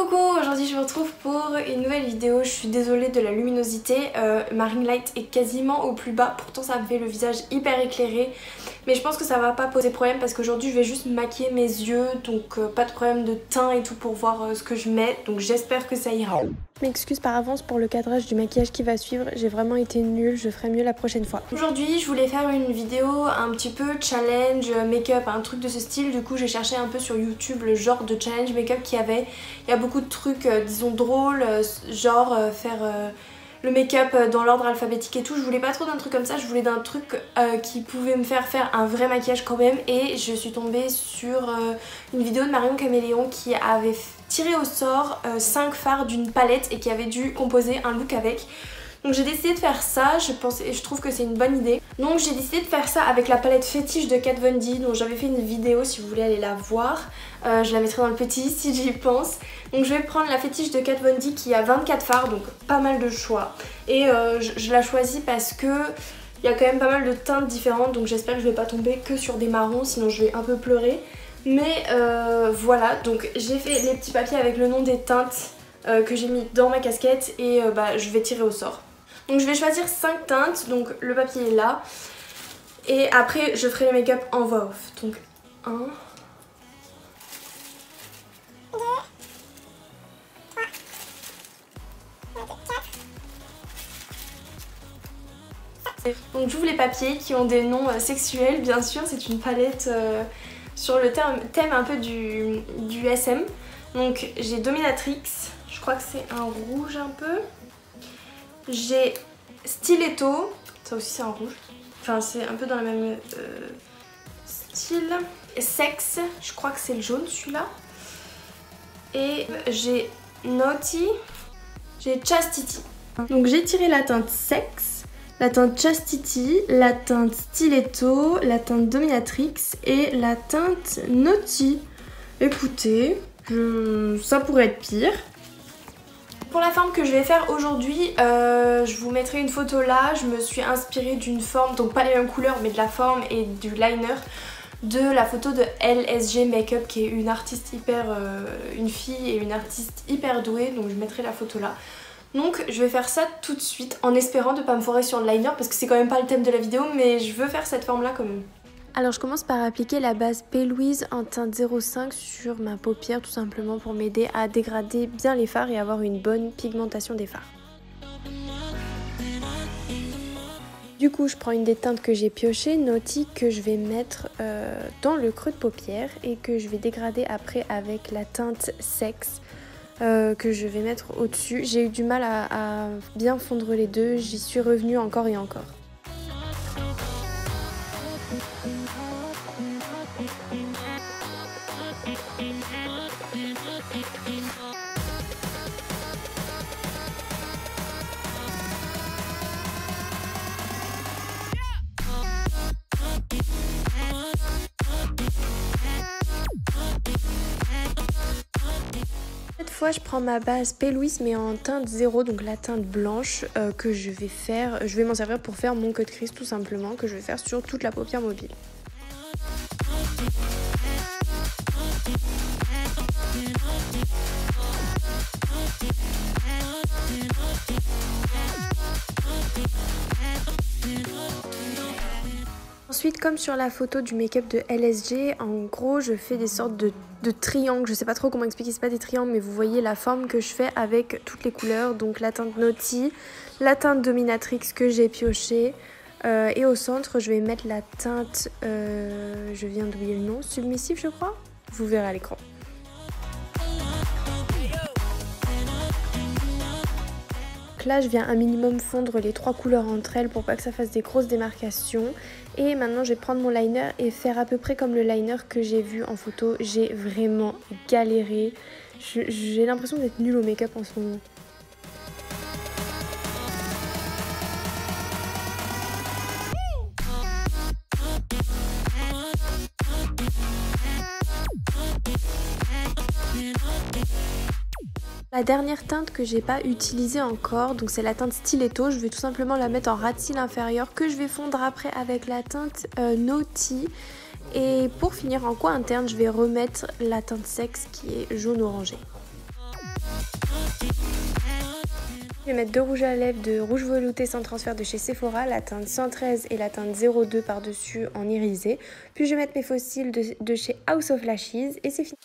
Coucou, aujourd'hui je vous retrouve pour une nouvelle vidéo. Je suis désolée de la luminosité, ma ring light est quasiment au plus bas, pourtant ça me fait le visage hyper éclairé. Mais je pense que ça va pas poser problème parce qu'aujourd'hui je vais juste maquiller mes yeux, donc pas de problème de teint et tout pour voir ce que je mets, donc j'espère que ça ira. Je m'excuse par avance pour le cadrage du maquillage qui va suivre, j'ai vraiment été nulle, je ferai mieux la prochaine fois. Aujourd'hui je voulais faire une vidéo un petit peu challenge make-up, un truc de ce style. Du coup j'ai cherché un peu sur YouTube le genre de challenge make-up qu'il y avait. Il y a beaucoup de trucs disons drôles, genre faire le make-up dans l'ordre alphabétique et tout. Je voulais pas trop d'un truc comme ça, je voulais d'un truc qui pouvait me faire un vrai maquillage quand même. Et je suis tombée sur une vidéo de Marion Caméléon qui avait tiré au sort 5 fards d'une palette et qui avait dû composer un look avec. Donc j'ai décidé de faire ça, je trouve que c'est une bonne idée. Donc j'ai décidé de faire ça avec la palette fétiche de Kat Von D, dont j'avais fait une vidéo si vous voulez aller la voir. Je la mettrai dans le petit si j'y pense. Donc je vais prendre la fétiche de Kat Von D qui a 24 fards, donc pas mal de choix. Et je la choisis parce que il y a quand même pas mal de teintes différentes, donc j'espère que je vais pas tomber que sur des marrons, sinon je vais un peu pleurer. Mais voilà, donc j'ai fait les petits papiers avec le nom des teintes que j'ai mis dans ma casquette et je vais tirer au sort. Donc je vais choisir 5 teintes, donc le papier est là. Et après je ferai le make-up en voix off. Donc 1, 2, 3, 4. Donc j'ouvre les papiers qui ont des noms sexuels, bien sûr, c'est une palette sur le thème un peu du SM. Donc j'ai Dominatrix, je crois que c'est un rouge un peu. J'ai Stiletto, ça aussi c'est un rouge, enfin c'est un peu dans le même style. Sex, je crois que c'est le jaune celui-là. Et j'ai Naughty, j'ai Chastity. Donc j'ai tiré la teinte Sex, la teinte Chastity, la teinte Stiletto, la teinte Dominatrix et la teinte Naughty. Écoutez, ça pourrait être pire. Pour la forme que je vais faire aujourd'hui, je vous mettrai une photo là. Je me suis inspirée d'une forme, donc pas les mêmes couleurs mais de la forme et du liner de la photo de LSG Makeup qui est une artiste une fille et une artiste hyper douée, donc je mettrai la photo là. Donc je vais faire ça tout de suite en espérant de pas me foirer sur le liner parce que c'est quand même pas le thème de la vidéo, mais je veux faire cette forme là quand même. Alors je commence par appliquer la base P. Louise en teinte 05 sur ma paupière tout simplement pour m'aider à dégrader bien les fards et avoir une bonne pigmentation des fards. Du coup je prends une des teintes que j'ai piochées, Naughty, que je vais mettre dans le creux de paupière et que je vais dégrader après avec la teinte Sex que je vais mettre au-dessus. J'ai eu du mal à bien fondre les deux, j'y suis revenue encore et encore. Cette fois je prends ma base P. Louise mais en teinte 0, donc la teinte blanche que je vais m'en servir pour faire mon cut crease tout simplement, que je vais faire sur toute la paupière mobile. Ensuite, comme sur la photo du make-up de LSG, en gros je fais des sortes de triangles, je sais pas trop comment expliquer, c'est pas des triangles mais vous voyez la forme que je fais avec toutes les couleurs, donc la teinte Naughty, la teinte Dominatrix que j'ai piochée et au centre je vais mettre la teinte, je viens d'oublier le nom, Submissive je crois, vous verrez à l'écran. Là je viens un minimum fondre les 3 couleurs entre elles pour pas que ça fasse des grosses démarcations. Et maintenant je vais prendre mon liner et faire à peu près comme le liner que j'ai vu en photo. J'ai vraiment galéré, j'ai l'impression d'être nulle au make-up en ce moment. La dernière teinte que j'ai pas utilisée encore, donc c'est la teinte Stiletto, je vais tout simplement la mettre en ras de cils inférieur que je vais fondre après avec la teinte Naughty. Et pour finir en coin interne, je vais remettre la teinte Sex qui est jaune orangé. Je vais mettre 2 rouges à lèvres de rouge velouté sans transfert de chez Sephora, la teinte 113 et la teinte 02 par-dessus en irisé. Puis je vais mettre mes faux cils de chez House of Lashes et c'est fini.